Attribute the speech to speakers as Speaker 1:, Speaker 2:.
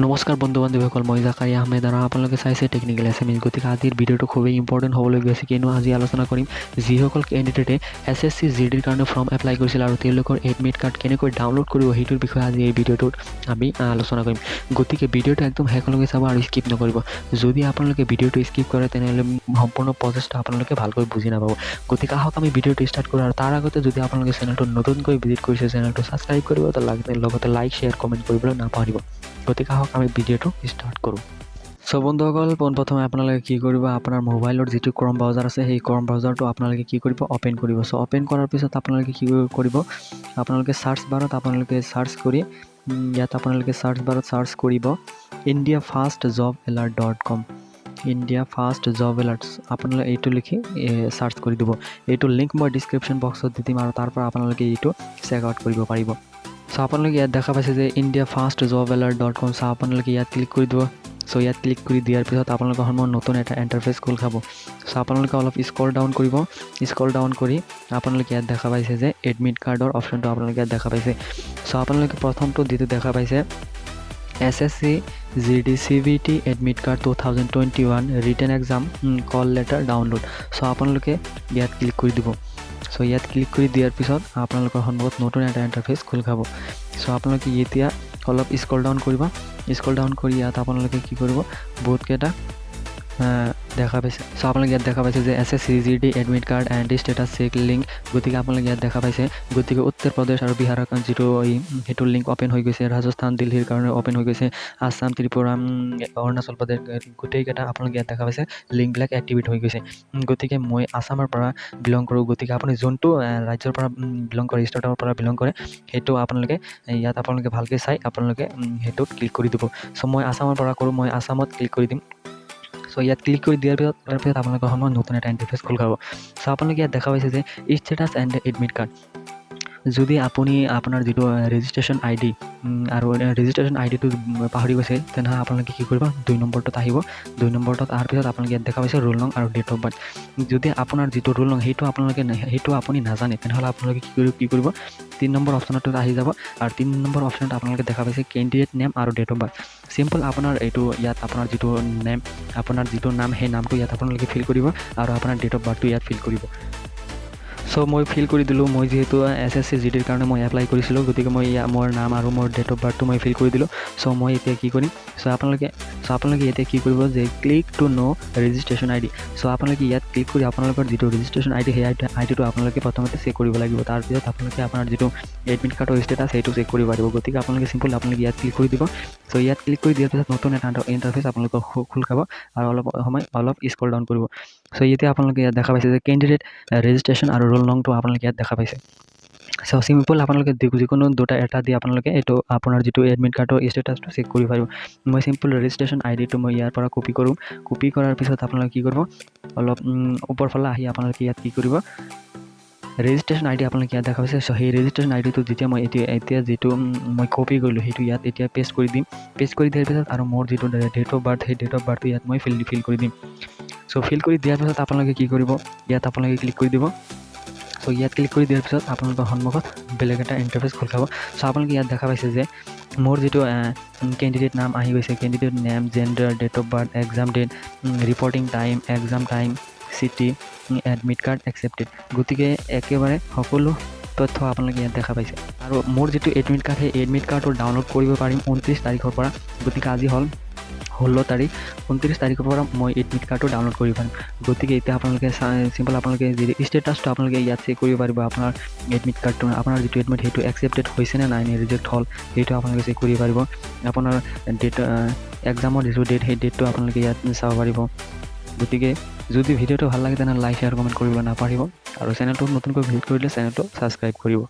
Speaker 1: নমস্কাৰ বন্ধু বান্ধৱীসকল, মই জাকাৰিয়া আহমেদ আৰু আপোনালোকে চাইছে টেকনিকেল এছএমএছ। গতিকে আজিৰ ভিডিঅ'টো খুবেই ইম্পৰ্টেণ্ট হ'বলৈ গৈছে, কিয়নো আজি আলোচনা কৰিম যিসকল কেণ্ডিডেটে SSC GDৰ কাৰণে ফৰ্ম এপ্লাই কৰিছিল আৰু তেওঁলোকৰ এডমিট কাৰ্ড কেনেকৈ ডাউনলোড কৰিব সেইটোৰ বিষয়ে আজি এই ভিডিঅ'টোত আমি আলোচনা কৰিম। গতিকে ভিডিঅ'টো একদম শেষলৈকে চাব আৰু স্কিপ নকৰিব। যদি আপোনালোকে ভিডিঅ'টো স্কিপ কৰে তেনেহ'লে সম্পূৰ্ণ প্ৰচেছটো আপোনালোকে ভালকৈ বুজি নাপাব। গতিকে আহক আমি ভিডিঅ'টো ষ্টাৰ্ট কৰোঁ। আৰু তাৰ আগতে যদি আপোনালোকে চেনেলটো নতুনকৈ ভিজিট কৰিছে, চেনেলটো ছাবস্ক্ৰাইব কৰিব, লগতে লাইক শ্বেয়াৰ কমেণ্ট কৰিবলৈ নাপাহৰিব। গতিকে আহক আমি ভিডিঅ'টো ষ্টাৰ্ট কৰোঁ। সো বন্ধুসকল, পোনপ্ৰথমে আপোনালোকে কি কৰিব, আপোনাৰ মোবাইলৰ যিটো ক্ৰম ব্ৰাউজাৰ আছে সেই ক্ৰম ব্ৰাউজাৰটো আপোনালোকে কি কৰিব, অ'পেন কৰিব। সো অ'পেন কৰাৰ পিছত আপোনালোকে কি কৰিব, আপোনালোকে চাৰ্চ বাৰত আপোনালোকে চাৰ্চ কৰি ইয়াত আপোনালোকে চাৰ্চ বাৰত চাৰ্চ কৰিব indiafastjobalert.com। India first job alerts আপোনালোকে এইটো লিখি চাৰ্চ কৰি দিব। এইটো লিংক মই ডিছক্ৰিপশ্যন বক্সত দি দিম আৰু তাৰ পৰা আপোনালোকে এইটো চেক আউট কৰিব পাৰিব। সো আপোনালোকে ইয়াত দেখা পাইছে যে indiafastjobalert.com। সো আপোনালোকে ইয়াত ক্লিক কৰি দিব। সো ইয়াত ক্লিক কৰি দিয়াৰ পিছত আপোনালোকৰ সন্মুখত নতুন এটা ইণ্টাৰফেচ খোল খাব। সো আপোনালোকে অলপ স্ক্ৰল ডাউন কৰিব। স্ক্ৰল ডাউন কৰি আপোনালোকে ইয়াত দেখা পাইছে যে এডমিট কাৰ্ডৰ অপশ্যনটো আপোনালোকে ইয়াত দেখা পাইছে। সো আপোনালোকে প্ৰথমটো যিটো দেখা পাইছে SSC GD CVT admit card 2021 written exam call letter download. So আপোনালোকে ইয়াত ক্লিক কৰি দিব। সো ইয়াত ক্লিক কৰি দিয়াৰ পিছত আপোনালোকৰ সন্মুখত নতুন এটা ইণ্টাৰফেচ খোল খাব। সো আপোনালোকে এতিয়া অলপ স্ক্ৰল ডাউন কৰিব। স্ক্ৰল ডাউন কৰি ইয়াত আপোনালোকে কি কৰিব, বহুতকেইটা দেখা পাইছে। সো আপোনালোকে ইয়াত দেখা পাইছে যে SSC GD admit card and status check link. গতিকে আপোনালোকে ইয়াত দেখা পাইছে, গতিকে উত্তৰ প্ৰদেশ আৰু বিহাৰৰ যিটো সেইটো লিংক অ'পেন হৈ গৈছে, ৰাজস্থান দিল্লীৰ কাৰণে অ'পেন হৈ গৈছে, আছাম ত্ৰিপুৰা অৰুণাচল প্ৰদেশ গোটেইকেইটা আপোনালোকে ইয়াত দেখা পাইছে লিংকবিলাক এক্টিভেট হৈ গৈছে। গতিকে মই আছামৰ পৰা বিলং কৰোঁ। গতিকে আপুনি যোনটো ৰাজ্যৰ পৰা বিলং কৰে, ষ্টেটৰ পৰা বিলং কৰে, সেইটো আপোনালোকে ইয়াত আপোনালোকে ভালকৈ চাই আপোনালোকে সেইটোত ক্লিক কৰি দিব। চ' মই আছামৰ পৰা কৰোঁ, মই আছামত ক্লিক কৰি দিম। সো ইয়াত ক্লিক কৰি দিয়াৰ পিছত আপোনালোকৰ সন্মুখত নতুন এটা ইণ্টাৰফেচ খোল খাব। সো আপোনালোকে ইয়াত দেখা পাইছে যে ষ্টেটাছ এণ্ড এডমিট কাৰ্ড। যদি আপুনি আপোনাৰ যিটো ৰেজিষ্ট্ৰেশ্যন ID আৰু ৰেজিষ্ট্ৰেশ্যন IDটো পাহৰি গৈছে, তেনেহ'লে আপোনালোকে কি কৰিব, 2 নম্বৰটোত আহিব। 2 নম্বৰটোত অহাৰ পিছত আপোনালোকে ইয়াত দেখা পাইছে ৰোল নং আৰু ডেট অফ বাৰ্থ। যদি আপোনাৰ যিটো ৰোল নং সেইটো আপুনি নাজানে, তেনেহ'লে আপোনালোকে কি কৰিব 3 নম্বৰ অপশ্যনটোত আহি যাব। আৰু 3 নম্বৰ অপশ্যনত আপোনালোকে দেখা পাইছে কেণ্ডিডেট নেম আৰু ডেট অফ বাৰ্থ। চিম্পল আপোনাৰ এইটো ইয়াত আপোনাৰ যিটো নেম, আপোনাৰ যিটো নাম সেই নামটো ইয়াত আপোনালোকে ফিল কৰিব আৰু আপোনাৰ ডেট অফ বাৰ্থটো ইয়াত ফিল কৰিব। চ' মই ফিল কৰি দিলোঁ। মই যিহেতু SSC GDৰ কাৰণে মই এপ্লাই কৰিছিলোঁ, গতিকে মই মোৰ নাম আৰু মোৰ ডেট অফ বাৰ্থটো মই ফিল কৰি দিলোঁ। চ' মই এতিয়া কি কৰিম, আপোনালোকে এতিয়া কি কৰিব যে click to know' registration ID। So' আপোনালোকে ইয়াত ক্লিক কৰি আপোনালোকৰ যিটো ৰেজিষ্ট্ৰেশ্যন ID সেই আইডিটো আপোনালোকে প্ৰথমতে চেক কৰিব লাগিব। তাৰপিছত আপোনালোকে আপোনাৰ যিটো এডমিট কাৰ্ডৰ ষ্টেটাছ সেইটো চেক কৰিব পাৰিব। গতিকে আপোনালোকে আপোনালোকে ইয়াত ক্লিক কৰি দিব। চ' ইয়াত ক্লিক কৰি দিয়াৰ পিছত নতুন এটা ইণ্টাৰফেচ আপোনালোকৰ খোল খাব আৰু অলপ স্ক্ৰল ডাউন কৰিব। চ' এতিয়া আপোনালোকে ইয়াত দেখা পাইছে যে কেণ্ডিডেট ৰেজিষ্ট্ৰেশ্যন আৰু ৰোল নংটো আপোনালোকে ইয়াত দেখা পাইছে। চ' চিম্পল আপোনালোকে যিকোনো এটা দি আপোনালোকে এইটো আপোনাৰ যিটো এডমিট কাৰ্ডৰ ষ্টেটাছটো চেক কৰিব পাৰিব। মই চিম্পল ৰেজিষ্ট্ৰেশ্যন IDটো মই ইয়াৰ পৰা কপি কৰোঁ। কপি কৰাৰ পিছত আপোনালোকে কি কৰিব, অলপ ওপৰ ফালে আহি আপোনালোকে ইয়াত কি কৰিব, ৰেজিষ্ট্ৰেশ্যন ID আপোনালোকে ইয়াত দেখা পাইছে। চ' সেই ৰেজিষ্ট্ৰেশ্যন IDটো যেতিয়া মই এতিয়া যিটো মই কপি কৰিলোঁ সেইটো ইয়াত এতিয়া পেষ্ট কৰি দিম। পেষ্ট কৰি দিয়াৰ পিছত আৰু মোৰ যিটো ডেট অফ বাৰ্থ সেই ডেট অফ বাৰ্থটো ইয়াত মই ফিল কৰি দিম। চ' ফিল কৰি দিয়াৰ পিছত আপোনালোকে কি কৰিব, ইয়াত আপোনালোকে ক্লিক কৰি দিব। চ' ইয়াত ক্লিক কৰি দিয়াৰ পিছত আপোনালোকৰ সন্মুখত বেলেগ এটা ইণ্টাৰফেচ খোল খাব। চ' আপোনালোকে ইয়াত দেখা পাইছে যে মোৰ যিটো কেণ্ডিডেট নাম আহি গৈছে, candidate name, gender, date of birth, exam date, reporting time, exam time, city, admit card accepted. গতিকে একেবাৰে সকলো তথ্য আপোনালোকে ইয়াত দেখা পাইছে। আৰু মোৰ যিটো এডমিট কাৰ্ড সেই এডমিট কাৰ্ডটো ডাউনলোড কৰিব পাৰিম 29 তাৰিখৰ পৰা। গতিকে আজি হ'ল 16 তাৰিখ, 29 তাৰিখৰ পৰা মই এডমিট কাৰ্ডটো ডাউনলোড কৰিব পাৰিম। গতিকে এতিয়া আপোনালোকে চিম্পল আপোনালোকে যি ষ্টেটাছটো আপোনালোকে ইয়াত চেক কৰিব পাৰিব। আপোনাৰ এডমিট কাৰ্ডটো, আপোনাৰ যিটো এডমিট সেইটো একচেপ্টেড হৈছে নে নাই, ৰিজেক্ট হ'ল সেইটো আপোনালোকে চেক কৰিব পাৰিব। আপোনাৰ ডেট, এক্সামৰ যিটো ডেট সেই ডেটটো আপোনালোকে ইয়াত চাব পাৰিব। গতিকে যদি ভিডিঅ'টো ভাল লাগে তেনেহ'লে লাইক শ্বেয়াৰ কমেণ্ট কৰিবলৈ নাপাহৰিব আৰু চেনেলটো নতুনকৈ ভিজিট কৰিলে চেনেলটো ছাবস্ক্ৰাইব কৰিব।